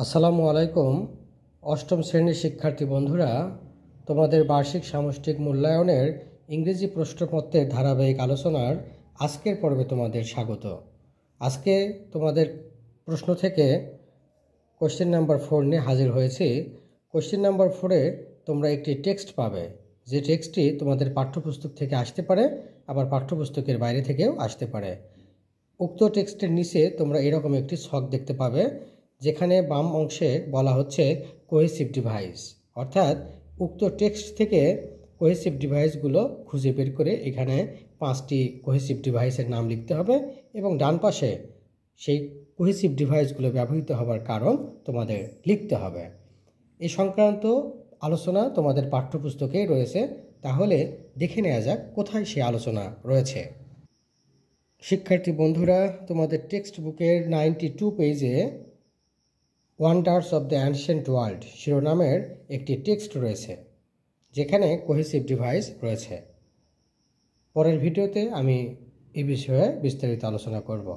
আসসালামু আলাইকুম। অষ্টম শ্রেণীর শিক্ষার্থী বন্ধুরা, তোমাদের বার্ষিক সামষ্টিক মূল্যায়নের ইংরেজি প্রশ্নপত্রের ধারাবাহিক আলোচনার আজকের পর্বে তোমাদের স্বাগত। আজকে তোমাদের প্রশ্ন থেকে কোশ্চেন নাম্বার 4 নিয়ে হাজির হয়েছি। কোশ্চেন নাম্বার 4-এ তোমরা একটি টেক্সট পাবে, যে টেক্সটটি তোমাদের পাঠ্যপুস্তক থেকে আসতে পারে, আবার পাঠ্যপুস্তকের বাইরে থেকেও আসতে পারে। উক্ত টেক্সটের নিচে তোমরা এরকম একটি ছক দেখতে পাবে, যেখানে বাম অংশে বলা হচ্ছে কোহেসিভ ডিভাইস, অর্থাৎ উক্ত টেক্সট থেকে কোহেসিভ ডিভাইসগুলো খুঁজে বের করে এখানে 5টি কোহেসিভ ডিভাইসের নাম লিখতে হবে এবং ডান পাশে সেই কোহেসিভ ডিভাইসগুলো ব্যবহৃত হবার কারণ তোমাদের লিখতে হবে। এই সংক্রান্ত আলোচনা তোমাদের পাঠ্যপুস্তকেই রয়েছে। তাহলে দেখে নেওয়া যাক কোথায় সেই আলোচনা রয়েছে। শিক্ষার্থী বন্ধুরা, তোমাদের টেক্সট বুকের 92 পেজে wonders of the ancient world শিরোনামের একটি টেক্সট রয়েছে, যেখানে কোহেসিভ ডিভাইস রয়েছে। পরের ভিডিওতে আমি এই বিষয়ে বিস্তারিত আলোচনা করব।